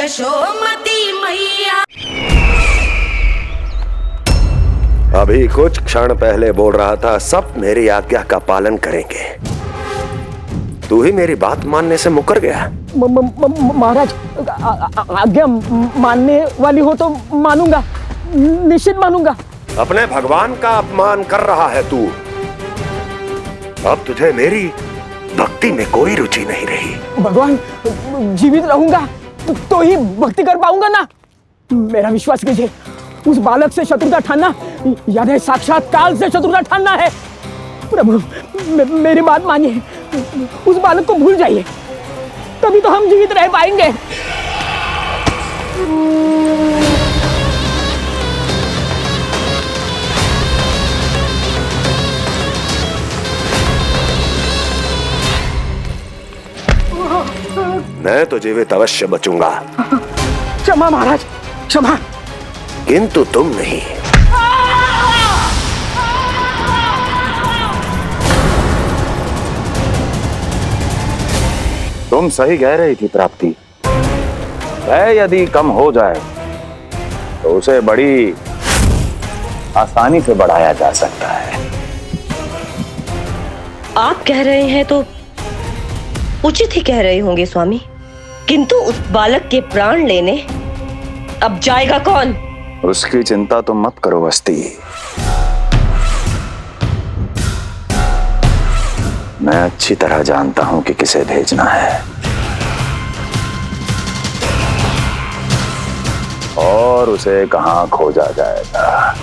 यशोमती मैया। अभी कुछ क्षण पहले बोल रहा था सब मेरी आज्ञा का पालन करेंगे, तू ही मेरी बात मानने से मुकर गया। महाराज, आज्ञा मानने वाली हो तो मानूंगा, निश्चित मानूंगा। अपने भगवान का अपमान कर रहा है तू। अब तुझे मेरी भक्ति में कोई रुचि नहीं रही। भगवान, जीवित रहूंगा तो ही भक्ति कर पाऊंगा ना। मेरा विश्वास कीजिए, उस बालक से शत्रुता ठानना यानी साक्षात काल से शत्रुता ठानना है। प्रभु, मेरी बात मानिए, उस बालक को भूल जाइए, तभी तो हम जीवित रह पाएंगे। मैं तो जीवित अवश्य बचूंगा। क्षमा महाराज, क्षमा। किंतु तुम नहीं। तुम सही कह रही थी प्राप्ति। भय यदि कम हो जाए तो उसे बड़ी आसानी से बढ़ाया जा सकता है। आप कह रहे हैं तो उचित ही कह रहे होंगे स्वामी, किंतु उस बालक के प्राण लेने अब जाएगा कौन? उसकी चिंता तो मत करो वस्ती। मैं अच्छी तरह जानता हूं कि किसे भेजना है और उसे कहां खोजा जाएगा।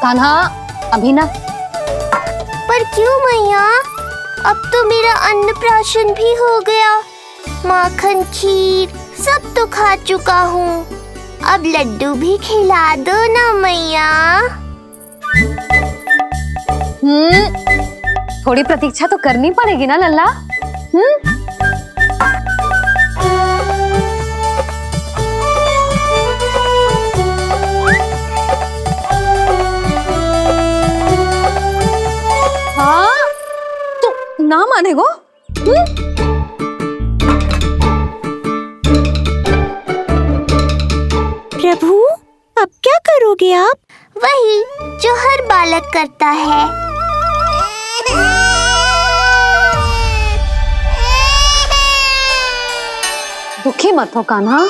कान्हा, अभी ना। पर क्यों मैया? अब तो मेरा अन्नप्राशन भी हो गया, माखन खीर सब तो खा चुका हूँ। अब लड्डू भी खिला दो ना मैया। थोड़ी प्रतीक्षा तो करनी पड़ेगी ना लल्ला। ना मानेगो? प्रभु, अब क्या करोगे आप? वही जो हर बालक करता है। दुखी मत हो कान्हा,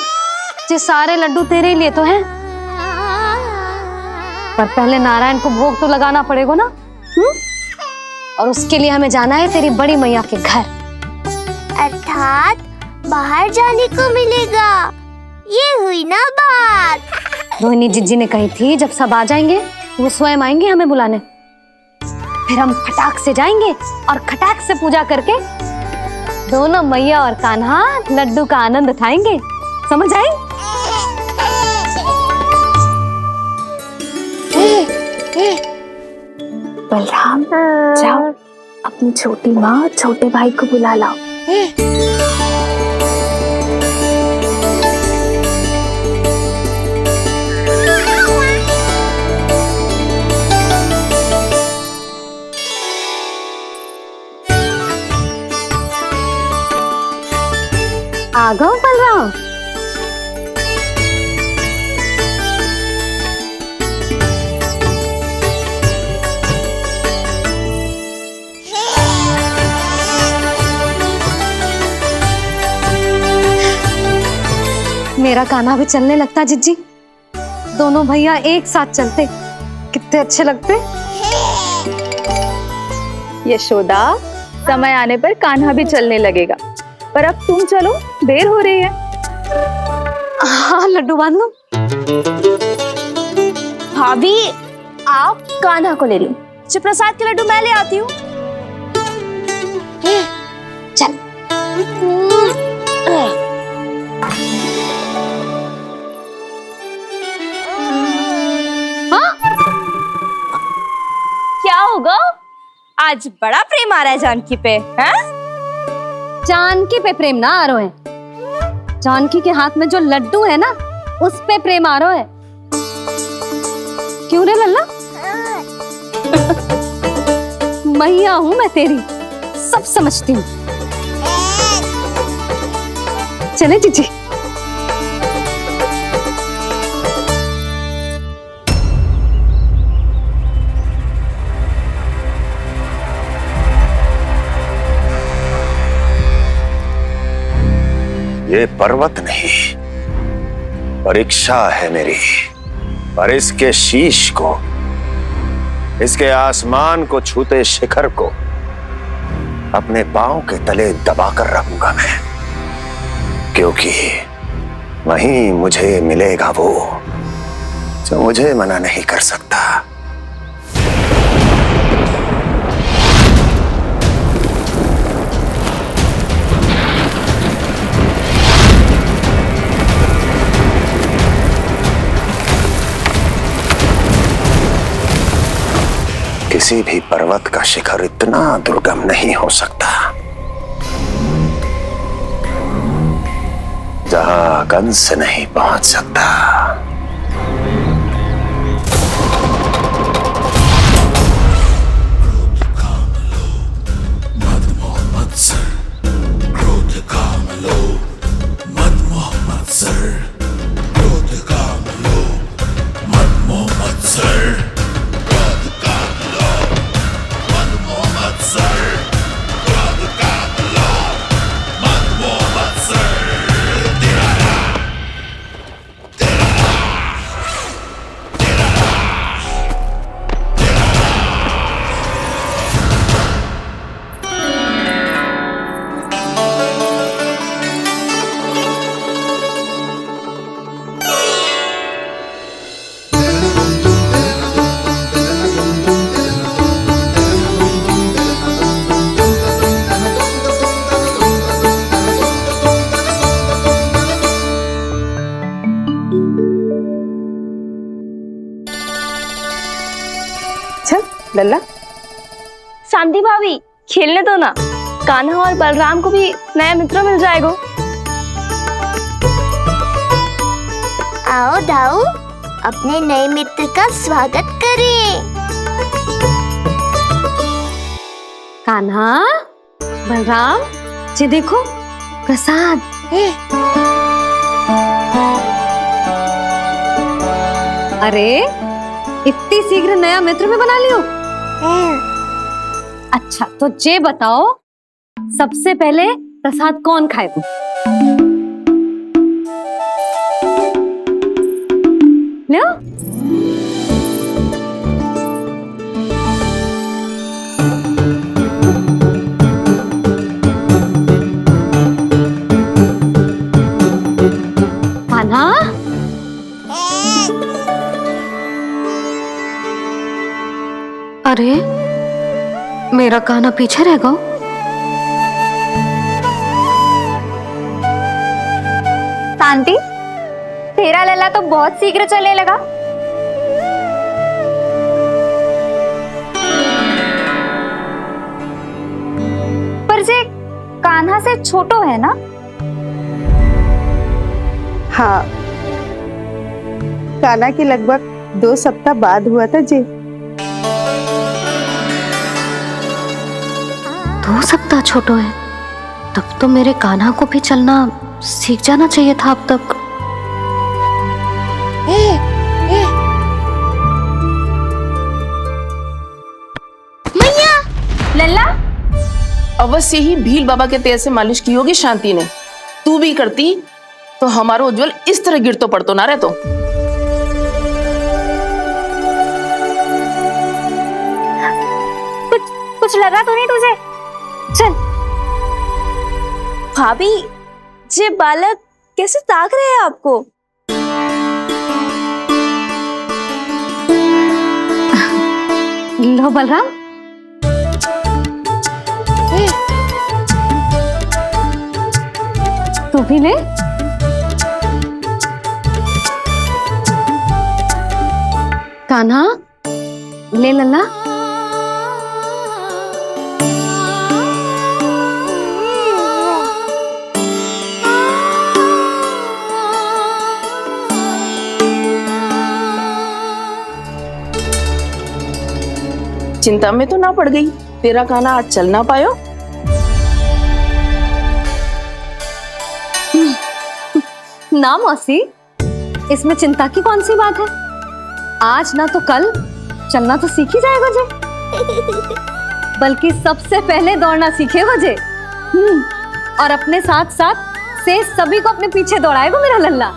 ये सारे लड्डू तेरे लिए तो हैं। पर पहले नारायण को भोग तो लगाना पड़ेगा ना। और उसके लिए हमें जाना है तेरी बड़ी मैया के घर। अर्थात बाहर जाने को मिलेगा, ये हुई ना बात। रोहिणी जिज्जी ने कही थी जब सब आ जाएंगे वो स्वयं आएंगे हमें बुलाने। फिर हम फटाक से जाएंगे और खटाक से पूजा करके दोनों मैया और कान्हा लड्डू का आनंद उठाएंगे। समझ आई? बलराम, जाओ अपनी छोटी माँ और छोटे भाई को बुला लाओ। आ गओ बलराम। मेरा कान्हा भी चलने लगता जिज्जी। दोनों भैया एक साथ चलते कितने अच्छे लगते। यशोदा, समय आने पर कान्हा भी चलने लगेगा, पर अब तुम चलो, देर हो रही है। हाँ, लड्डू बांध लो। भाभी, आप कान्हा को ले लो, प्रसाद के लड्डू मैं ले आती हूँ। चल। क्या होगा? आज बड़ा प्रेम आ रहा है जानकी पे, हैं? जानकी पे प्रेम ना आ रहा है, जानकी के हाथ में जो लड्डू है ना उस पे प्रेम आ रहा है। क्यों रे लल्ला? मैया हूं मैं तेरी, सब समझती हूँ। चले जीजी। ये पर्वत नहीं, परीक्षा है मेरी, पर इसके शीश को, इसके आसमान को छूते शिखर को अपने पांव के तले दबाकर रखूंगा मैं, क्योंकि वहीं मुझे मिलेगा वो जो मुझे मना नहीं कर सकता। किसी भी पर्वत का शिखर इतना दुर्गम नहीं हो सकता जहां कंस नहीं पहुंच सकता। लल्ला, शांति भाभी खेलने दो ना, कान्हा और बलराम को भी नया मित्र मिल जाएगा। आओ दाऊ, अपने नए मित्र का स्वागत करें। कान्हा, बलराम, ये देखो प्रसाद। अरे इतनी शीघ्र नया मित्र भी बना लियो? अच्छा तो ये बताओ, सबसे पहले प्रसाद कौन खाएगा? लो। कान्हा, अरे मेरा कान्हा पीछे रह गया। शांति, तेरा लल्ला तो बहुत शीघ्र चलने लगा। पर जे कान्हा से छोटो है ना? हाँ, कान्हा की लगभग 2 सप्ताह बाद हुआ था जी। 2 सप्ताह छोटो है, तब तो मेरे कान्हा को भी चलना सीख जाना चाहिए था अब तक। मैया, लल्ला, अवश्य ही भील बाबा के तेल से मालिश की होगी शांति ने। तू भी करती तो हमारा उज्जवल इस तरह गिर तो पड़तो ना रहे तो। कुछ लगा तो नहीं तुझे? चल। भाभी, ये बालक कैसे ताक रहे हैं आपको? लो बलराम। तू भी ले। कान्हा, ले लल्ला। चिंता में तो ना पड़ गई, तेरा कान्हा आज चल ना पायो। ना मौसी, इसमें चिंता की कौन सी बात है? आज ना तो कल चलना तो सीख ही जाएगा जे। बल्कि सबसे पहले दौड़ना सीखेगा जे। और अपने साथ साथ से सभी को अपने पीछे दौड़ाएगा मेरा लल्ला।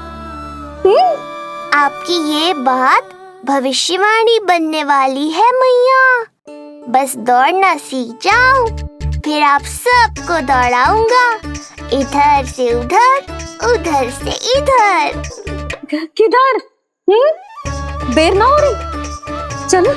आपकी ये बात भविष्यवाणी बनने वाली है मैया। बस दौड़ना सीख जाऊं, फिर आप सबको दौड़ाऊंगा, इधर से उधर, उधर से इधर। किधर? देर ना हो रही, चलो।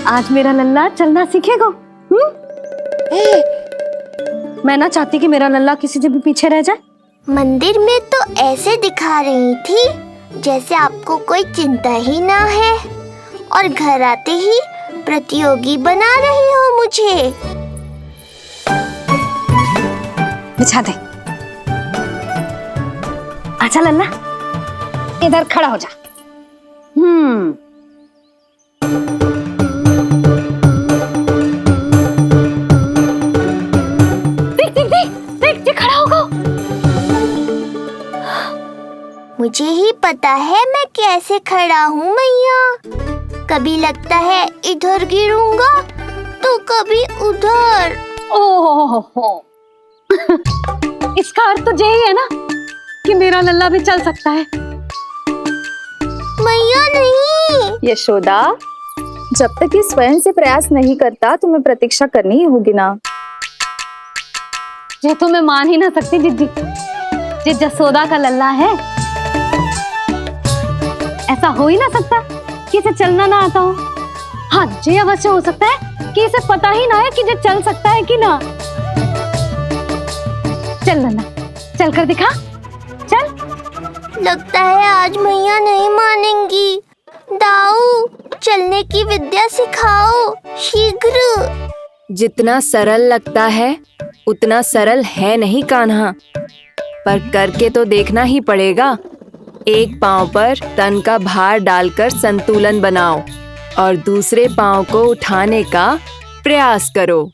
आज मेरा लल्ला चलना सीखेगा। मैं ना चाहती कि मेरा लल्ला किसी से भी पीछे रह जाए। मंदिर में तो ऐसे दिखा रही थी जैसे आपको कोई चिंता ही ना है, और घर आते ही प्रतियोगी बना रही हो मुझे। बिछा दे। आजा लल्ला, इधर खड़ा हो जा। देख खड़ा होगा। मुझे ही पता है मैं कैसे खड़ा हूँ मैया। कभी लगता है इधर गिरूंगा तो कभी उधर। ओह, इसका अर्थ तो यही है ना कि मेरा लल्ला भी चल सकता है। मैया नहीं। यशोदा, जब तक ये स्वयं से प्रयास नहीं करता तुम्हें प्रतीक्षा करनी ही होगी ना। ये तो मैं मान ही ना सकती जिद्दी, ये जसोदा का लल्ला है। ऐसा हो ही ना सकता कि इसे चलना ना आता हो। हाँ, ये अवश्य हो सकता है कि इसे पता ही ना है कि ये चल सकता है कि ना। चल लल्ला, चल कर दिखा, चल। लगता है आज मैया नहीं मानेंगी। दाऊ, चलने की विद्या सिखाओ शीघ्र। जितना सरल लगता है उतना सरल है नहीं कान्हा, पर करके तो देखना ही पड़ेगा। एक पांव पर तन का भार डालकर संतुलन बनाओ और दूसरे पांव को उठाने का प्रयास करो।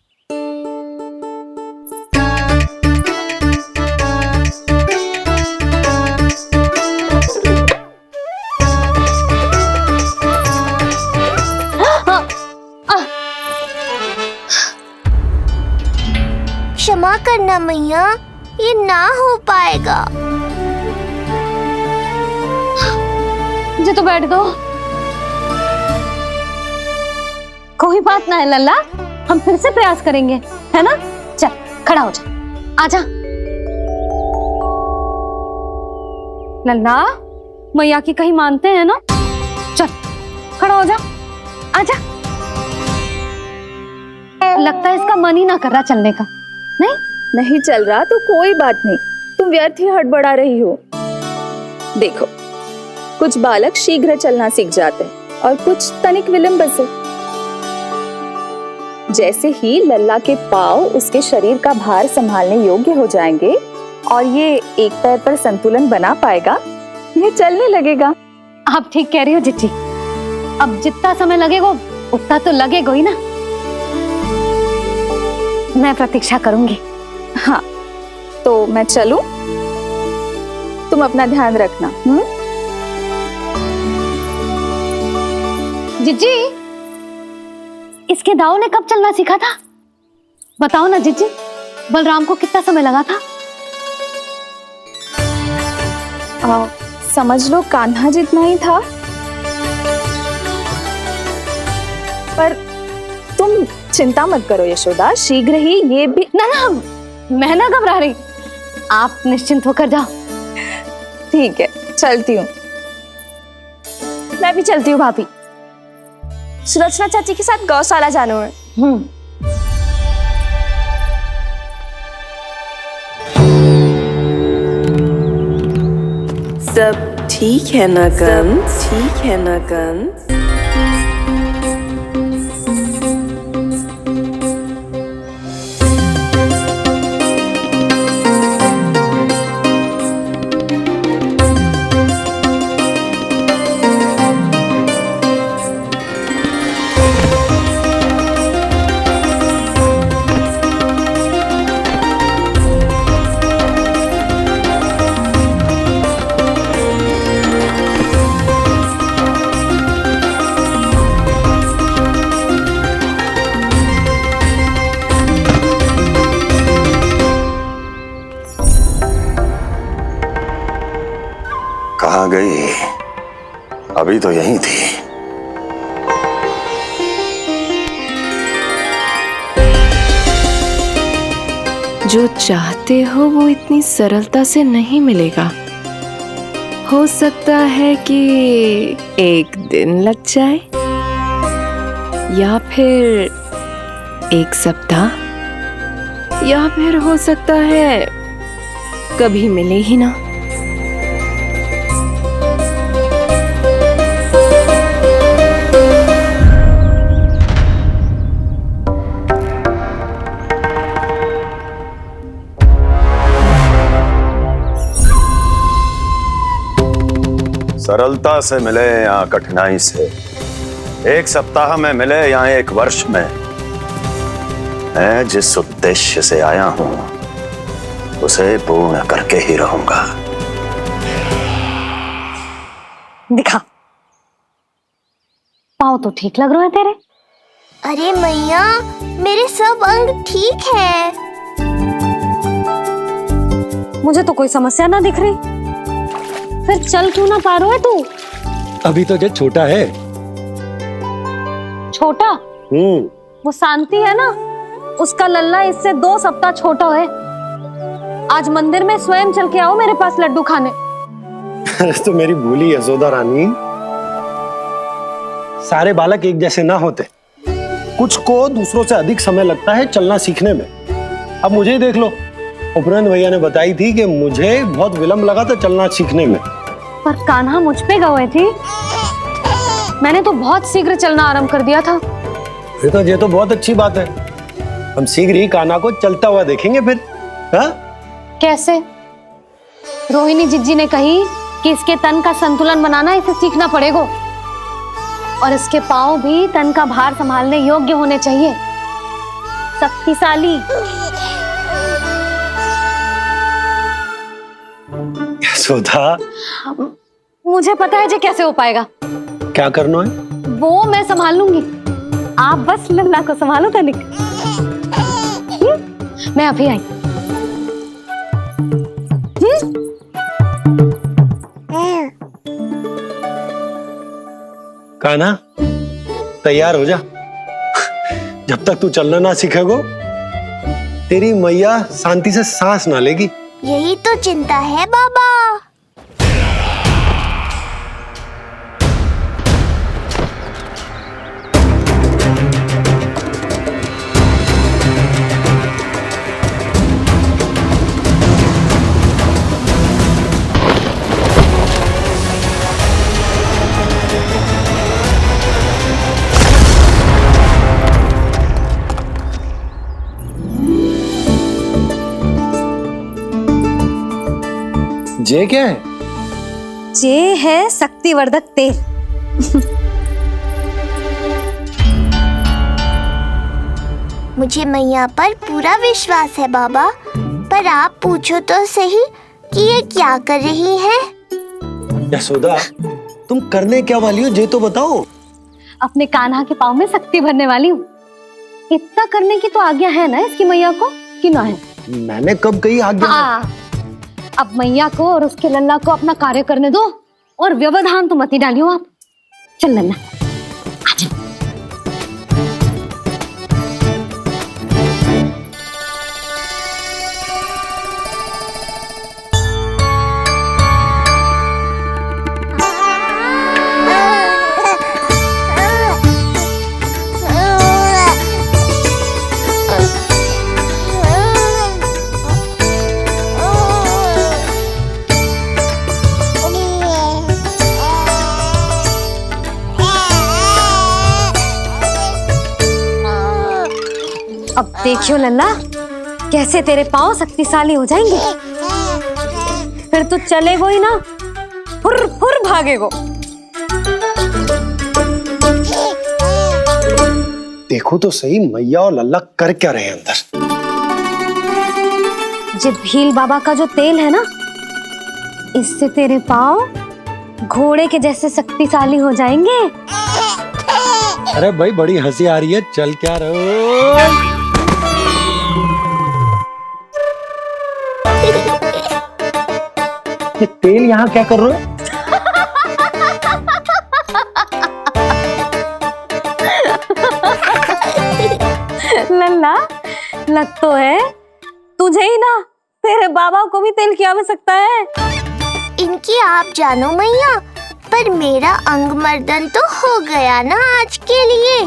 क्षमा करना मैया, ये ना हो पाएगा। मुझे तो बैठ दो। कोई बात ना है लल्ला, हम फिर से प्रयास करेंगे, है ना? चल खड़ा हो जा, आजा। लल्ला, मैया की कहीं मानते हैं ना? चल खड़ा हो जा, आजा। लगता है इसका मन ही ना कर रहा चलने का। नहीं चल रहा तो कोई बात नहीं, तुम व्यर्थ ही हड़बड़ा रही हो। देखो, कुछ बालक शीघ्र चलना सीख जाते हैं और कुछ तनिक विलंब से। जैसे ही लल्ला के पांव उसके शरीर का भार संभालने योग्य हो जाएंगे और ये एक पैर पर संतुलन बना पाएगा, ये चलने लगेगा। आप ठीक कह रही हो जिज्जी। अब जितना समय लगेगा उतना तो लगेगा ही ना। मैं प्रतीक्षा करूंगी। हाँ, तो मैं चलूं? तुम अपना ध्यान रखना। जिज्जी, इसके दाऊ ने कब चलना सीखा था? बताओ ना जिज्जी, बलराम को कितना समय लगा था? समझ लो कान्हा जितना ही था। पर तुम चिंता मत करो यशोदा, शीघ्र ही ये भी। ना, मैं ना घबरा रही, आप निश्चिंत होकर जाओ। ठीक है, चलती हूँ। मैं भी चलती हूँ भाभी, सुरचना चाची के साथ गौशाला जाना है। सब ठीक है ना कंस? ठीक है ना कंस? कहाँ गई? अभी तो यहीं थी। जो चाहते हो वो इतनी सरलता से नहीं मिलेगा। हो सकता है कि एक दिन लग जाए या फिर एक सप्ताह, या फिर हो सकता है कभी मिले ही ना। सरलता से मिले या कठिनाई से, एक सप्ताह में मिले या एक वर्ष में, मैं जिस उद्देश्य से आया हूं उसे पूर्ण करके ही रहूंगा। दिखा, पाँव तो ठीक लग रहे हैं तेरे। अरे मैया, मेरे सब अंग ठीक है। मुझे तो कोई समस्या ना दिख रही। फिर चल क्यों ना पा रहा है तू? अभी तो जो छोटा है। छोटा? वो शांति है ना, उसका लल्ला इससे 2 सप्ताह छोटा है। आज मंदिर में स्वयं चल के आओ मेरे पास लड्डू खाने। तो मेरी भूली यशोदा रानी, सारे बालक एक जैसे ना होते। कुछ को दूसरों से अधिक समय लगता है चलना सीखने में। अब मुझे ही देख लो, उपनंद भैया ने बताई थी कि मुझे बहुत विलंब लगा था चलना सीखने में। पर कान्हा मुझ पे गए थी, मैंने तो बहुत शीघ्र चलना आरंभ कर दिया था। फिर तो ये तो बहुत अच्छी बात है। हम शीघ्र ही कान्हा को चलता हुआ देखेंगे फिर। हाँ? कैसे? रोहिणी जिज्जी ने कही कि इसके तन का संतुलन बनाना इसे सीखना पड़ेगा, और इसके पांव भी तन का भार संभालने योग्य होने चाहिए, शक्तिशाली। यशोदा, मुझे पता है जी कैसे हो पाएगा। क्या करना है? वो मैं संभाल लूंगी, आप बस लल्ला को संभालो तनिक। मैं अभी आई। कान्हा, तैयार हो जा। जब तक तू चलना ना सीखेगो, तेरी मैया शांति से सांस ना लेगी। यही तो चिंता है बाबा। जे क्या है? जे है शक्तिवर्धक तेल। मुझे मैया पर पूरा विश्वास है बाबा, पर आप पूछो तो सही कि ये क्या कर रही है। यशोदा, तुम करने क्या वाली हो, ये तो बताओ। अपने कान्हा के पाँव में शक्ति भरने वाली हूँ। इतना करने की तो आज्ञा है ना इसकी मैया को, कि ना है? मैंने कब कही आज्ञा? अब मैया को और उसके लल्ला को अपना कार्य करने दो, और व्यवधान तो मत ही डालियो आप। चल लल्ला, आजा। अब देखियो लल्ला, कैसे तेरे पांव शक्तिशाली हो जाएंगे। फिर तू चलेगो ही ना, फुर फुर भागेगो। देखो तो सही, मैया और लल्ला कर क्या रहे हैं अंदर। जो भील बाबा का जो तेल है ना, इससे तेरे पांव घोड़े के जैसे शक्तिशाली हो जाएंगे। अरे भाई, बड़ी हंसी आ रही है, चल क्या रहो। ये तेल यहाँ क्या कर रहे हो? लल्ला लग तो है तुझे ही ना, तेरे बाबा को भी तेल की आवश्यकता है। इनकी आप जानो मैया, पर मेरा अंग मर्दन तो हो गया ना आज के लिए।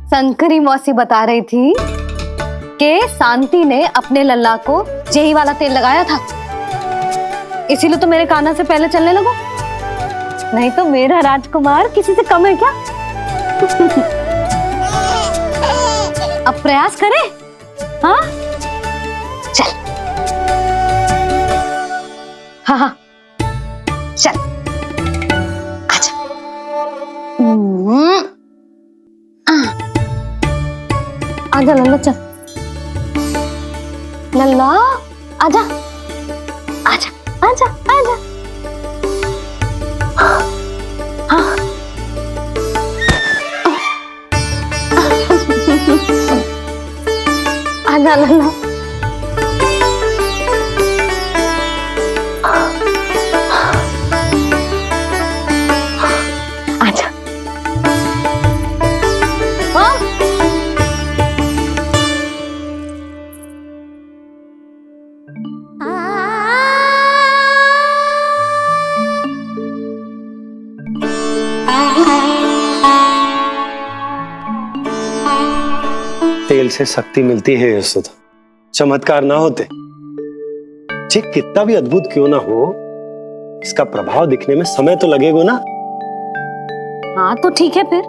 शंकरी मौसी बता रही थी कि शांति ने अपने लल्ला को यही वाला तेल लगाया था, इसीलिए तो मेरे कान्हा से पहले चलने लगो, नहीं तो मेरा राजकुमार किसी से कम है क्या? अब प्रयास करें, हाँ चल, हाँ हाँ चल, आजा। आजा लल्ला, चल लल्ला, आजा आजा आजा आजा। हाँ आजा लल्ला। आजा। हाँ तेल से शक्ति मिलती है यशोदा, चमत्कार ना होते, जे कितना भी अद्भुत क्यों ना हो, इसका प्रभाव दिखने में समय तो लगेगा ना। हाँ तो ठीक है, फिर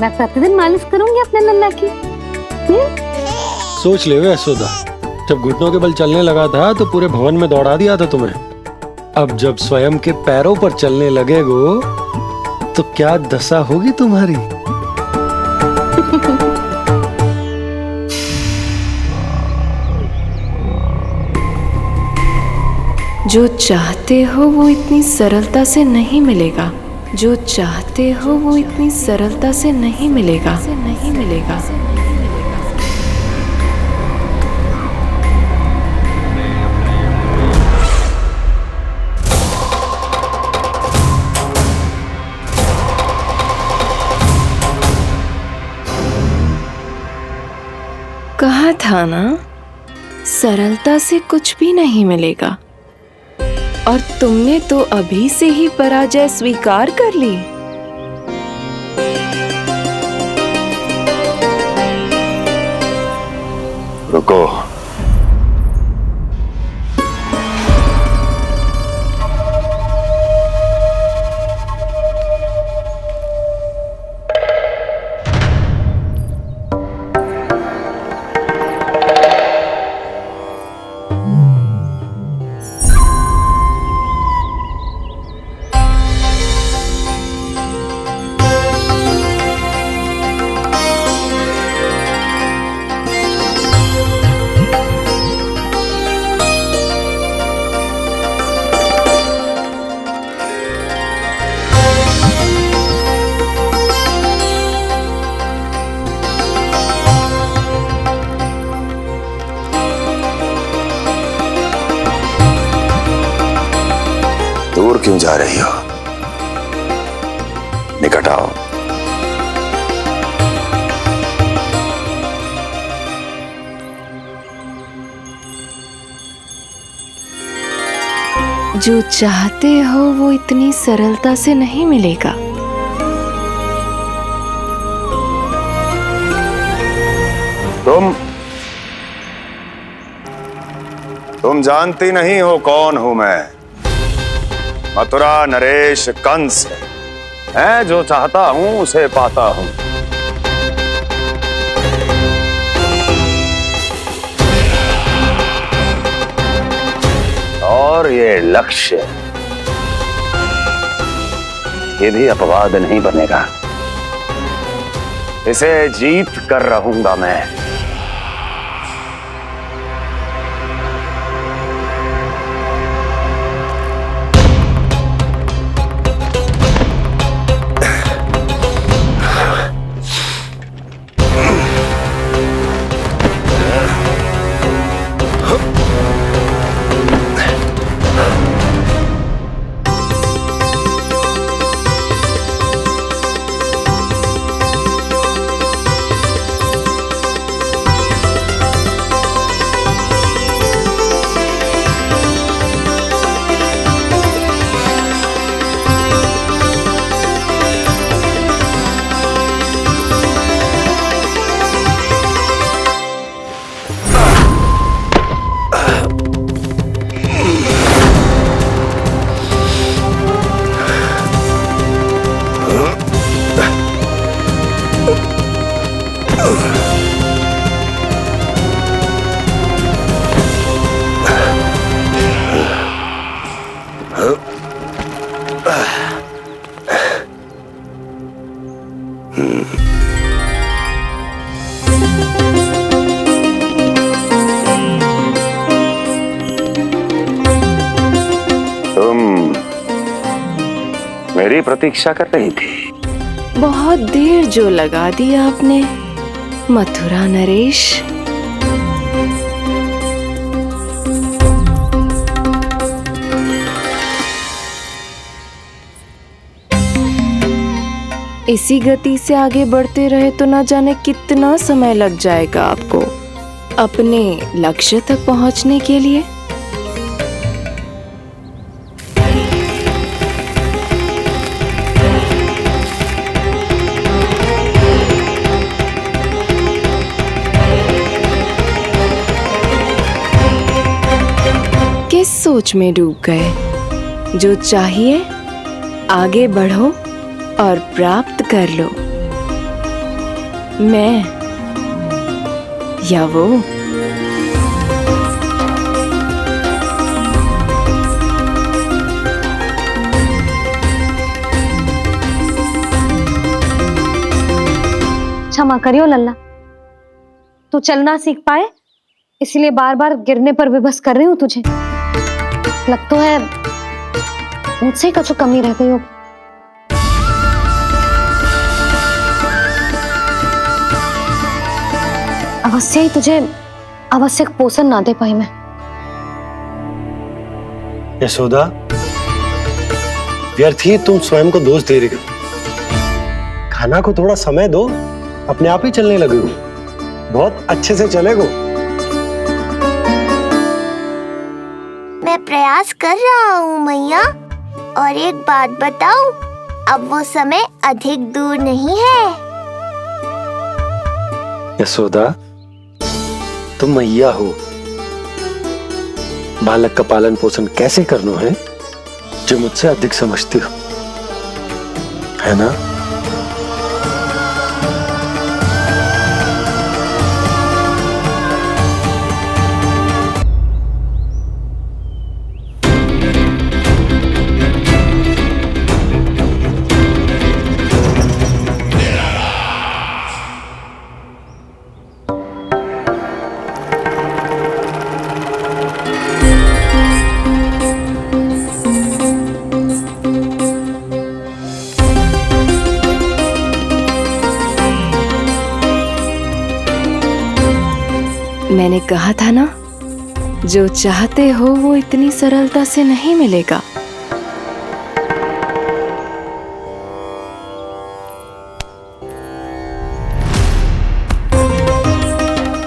मैं प्रतिदिन मालिश करूंगी अपने लल्ला की। सोच ले यशोदा, जब घुटनों के बल चलने लगा था तो पूरे भवन में दौड़ा दिया था तुम्हें, अब जब स्वयं के पैरों पर चलने लगेगो तो क्या दशा होगी तुम्हारी। जो चाहते हो वो इतनी सरलता से नहीं मिलेगा, जो चाहते हो वो इतनी सरलता से नहीं मिलेगा, नहीं मिलेगा। कहा था ना, सरलता से कुछ भी नहीं मिलेगा, और तुमने तो अभी से ही पराजय स्वीकार कर ली। रुको, दूर क्यों जा रही हो? निकट आओ। जो चाहते हो वो इतनी सरलता से नहीं मिलेगा। तुम जानती नहीं हो कौन हूं मैं। मथुरा नरेश कंस है, जो चाहता हूं उसे पाता हूं। और ये लक्ष्य, ये भी अपवाद नहीं बनेगा। इसे जीत कर रहूंगा मैं। मेरी प्रतीक्षा कर रही थी। बहुत देर जो लगा दी आपने मथुरा नरेश। इसी गति से आगे बढ़ते रहे तो ना जाने कितना समय लग जाएगा आपको अपने लक्ष्य तक पहुंचने के लिए। किस सोच में डूब गए? जो चाहिए आगे बढ़ो और प्राप्त कर लो। मैं या वो? क्षमा करियो लल्ला, तू चलना सीख पाए इसलिए बार बार गिरने पर विवश कर रही हूँ तुझे। लगता है मुझसे कुछ कमी रह गई हो। अवश्य ही तुझे आवश्यक पोषण ना दे पाई मैं। यशोदा, व्यर्थ ही तुम स्वयं को दोष दे रही हो। खाना को थोड़ा समय दो, अपने आप ही चलने लगेगो, बहुत अच्छे से चलेगो। मैं प्रयास कर रहा हूँ मैया। और एक बात बताऊं, अब वो समय अधिक दूर नहीं है। यशोदा, तुम मैया हो, बालक का पालन पोषण कैसे करना है जो मुझसे अधिक समझती हो, है ना? मैंने कहा था ना, जो चाहते हो वो इतनी सरलता से नहीं मिलेगा।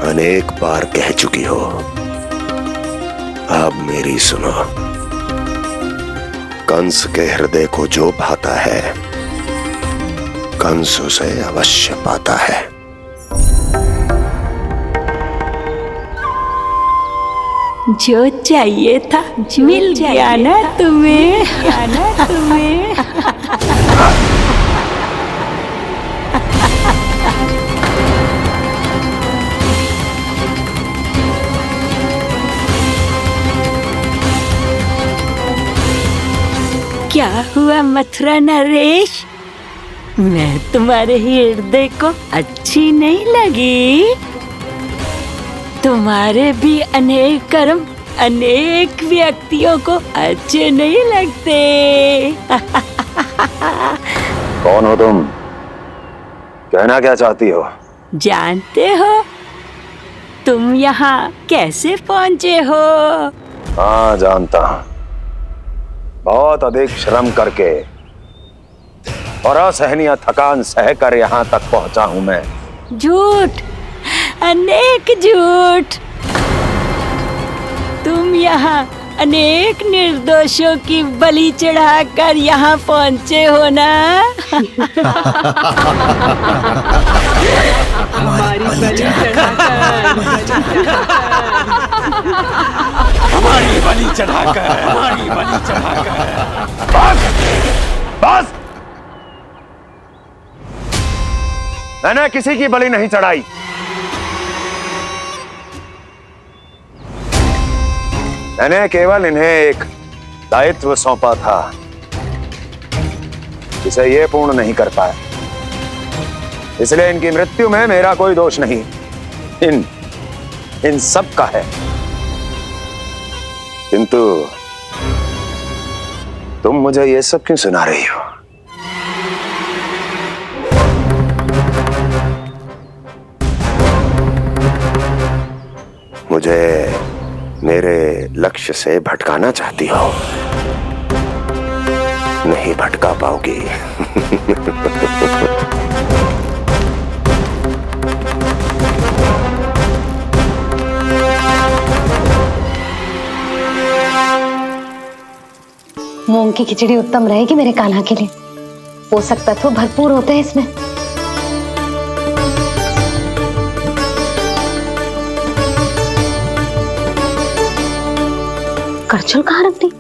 अनेक बार कह चुकी हो, अब मेरी सुनो। कंस के हृदय को जो भाता है, कंस उसे अवश्य पाता है। जो चाहिए था मिल गया ना तुम्हें। क्या हुआ मथुरा नरेश, मैं तुम्हारे हृदय को अच्छी नहीं लगी? तुम्हारे भी अनेक कर्म अनेक व्यक्तियों को अच्छे नहीं लगते। कौन हो तुम? कहना क्या चाहती हो? जानते हो तुम यहाँ कैसे पहुँचे हो? हाँ जानता हूँ, बहुत अधिक श्रम करके और असहनीय थकान सहकर यहाँ तक पहुँचा हूँ मैं। झूठ, अनेक झूठ। तुम यहाँ अनेक निर्दोषों की बलि चढ़ाकर यहाँ पहुँचे हो ना? हमारी बलि चढ़ाकर बस! मैंने किसी की बलि नहीं चढ़ाई। मैंने केवल इन्हें एक दायित्व सौंपा था जिसे ये पूर्ण नहीं कर पाए, इसलिए इनकी मृत्यु में मेरा कोई दोष नहीं, इन सब का है। किंतु तुम मुझे ये सब क्यों सुना रही हो? मुझे मेरे लक्ष्य से भटकाना चाहती हो। नहीं भटका पाओगी। मूंग की खिचड़ी उत्तम रहेगी मेरे कान्हा के लिए। पोषक तत्व भरपूर होते हैं इसमें। करछुल कहाँ रख दी?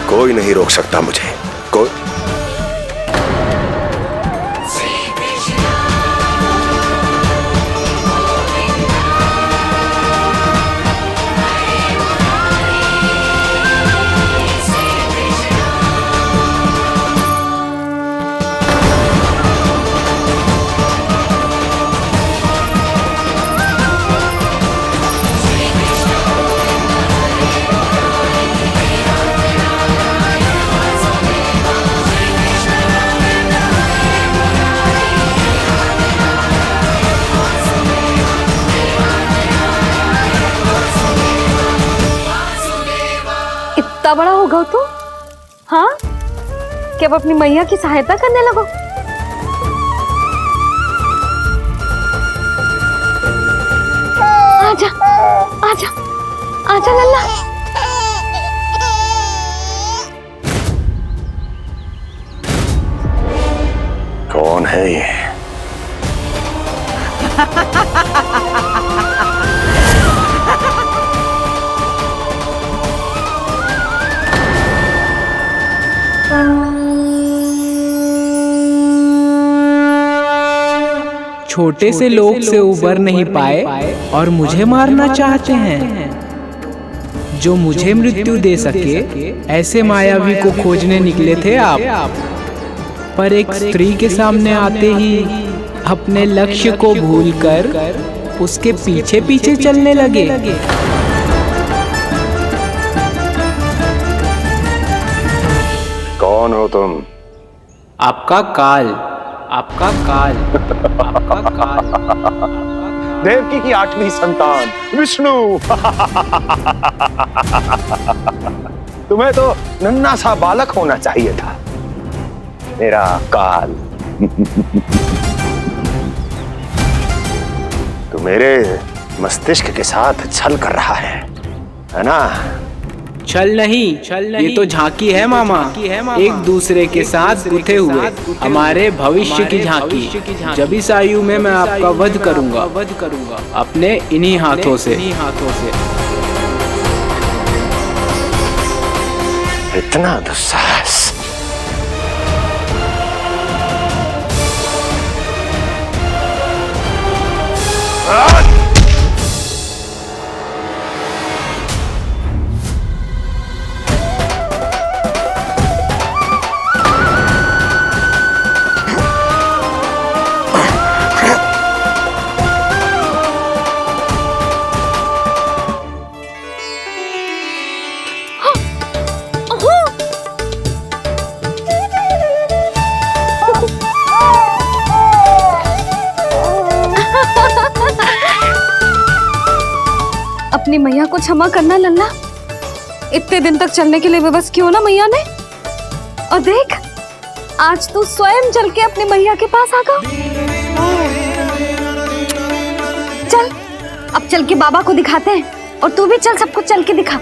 कोई नहीं रोक सकता मुझे। कोई इतना बड़ा हो गया तो हाँ कि अब अपनी मैया की सहायता करने लगो। आजा आजा आजा लल्ला। कौन है ये? छोटे से लोग से उबर नहीं पाए और मुझे मारना चाहते हैं। जो मुझे मृत्यु दे सके ऐसे मायावी को खोजने निकले थे आप, पर एक स्त्री के सामने आते ही अपने लक्ष्य को भूलकर उसके पीछे पीछे चलने लगे। कौन हो तुम? आपका काल, आपका काल, आपका काल। देवकी की 8वीं संतान विष्णु। तुम्हें तो नन्हा सा बालक होना चाहिए था। मेरा काल। तो मेरे मस्तिष्क के साथ छल कर रहा है ना? छल नहीं, ये तो झांकी है मामा। एक दूसरे के साथ गुथे हुए हमारे भविष्य की झांकी। जब इस आयु में मैं आपका वध करूंगा अपने इन्हीं हाथों से। इतना दुस्साहस! अपनी मैया को क्षमा करना लल्ला। इतने दिन तक चलने के लिए विवश क्यों ना मैया ने। और देख आज तू स्वयं चल के अपनी मैया के पास आ गया। चल अब चल के बाबा को दिखाते हैं और तू भी चल सबको चल के दिखा।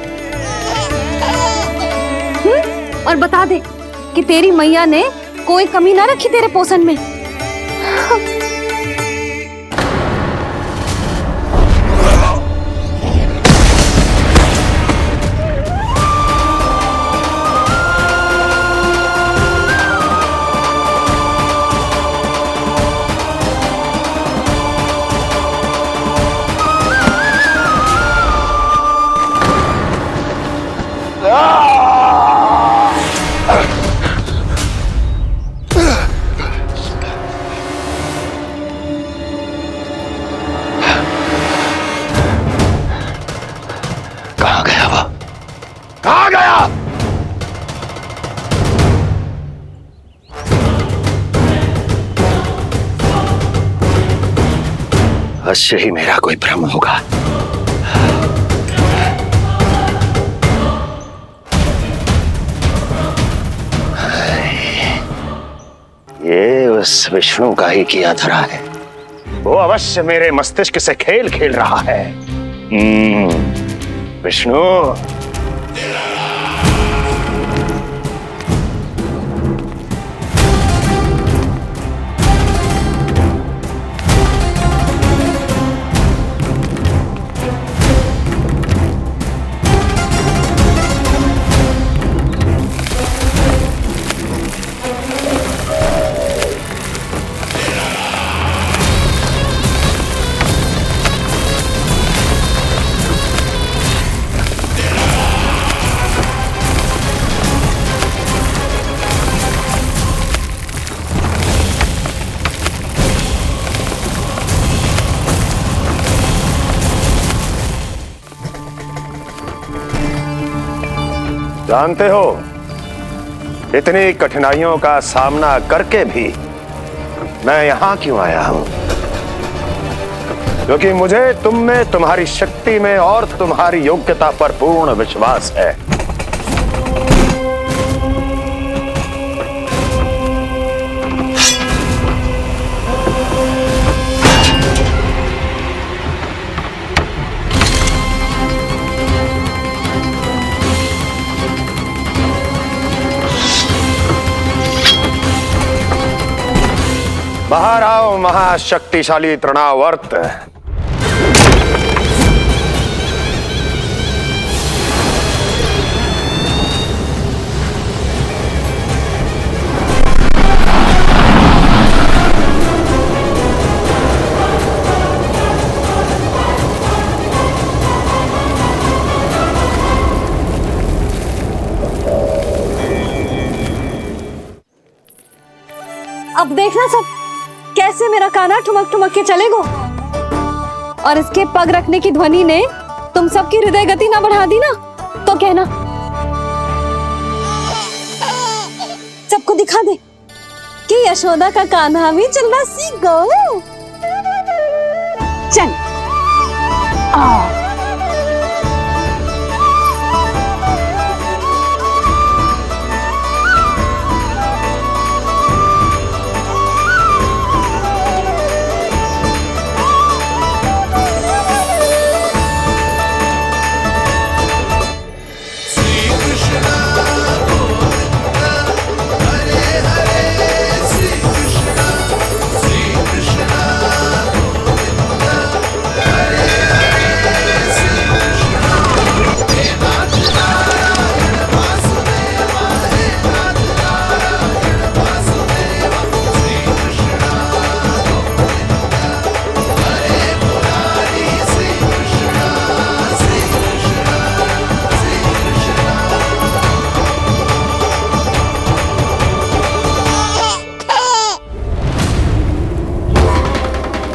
और बता दे कि तेरी मैया ने कोई कमी ना रखी तेरे पोषण में। अवश्य ही मेरा कोई भ्रम होगा। ये उस विष्णु का ही किया धरा है। वो अवश्य मेरे मस्तिष्क से खेल खेल रहा है। विष्णु, जानते हो इतनी कठिनाइयों का सामना करके भी मैं यहां क्यों आया हूं? क्योंकि मुझे तुम में, तुम्हारी शक्ति में और तुम्हारी योग्यता पर पूर्ण विश्वास है। बाहर आओ महाशक्तिशाली तृणावर्त। अब देखना सब कैसे मेरा कान्हा ठुमक ठुमक के चलेगो, और इसके पग रखने की ध्वनि ने तुम सबकी हृदय गति ना बढ़ा दी ना, तो कहना। सबको दिखा दे कि यशोदा का कान्हा भी चलना सीख गो। चल आ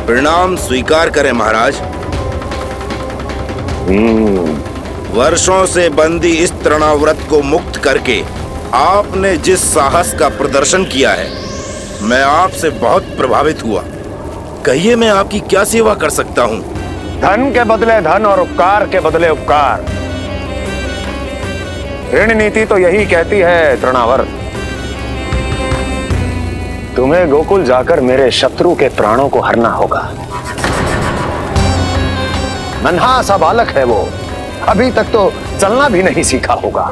परिणाम स्वीकार करें महाराज। वर्षों से बंदी इस तृणाव्रत को मुक्त करके आपने जिस साहस का प्रदर्शन किया है, मैं आपसे बहुत प्रभावित हुआ। कहिए मैं आपकी क्या सेवा कर सकता हूँ? धन के बदले धन और उपकार के बदले उपकार, ऋण नीति तो यही कहती है तृणावर्त। तुम्हें गोकुल जाकर मेरे शत्रु के प्राणों को हरना होगा। नन्हा सा बालक है वो, अभी तक तो चलना भी नहीं सीखा होगा।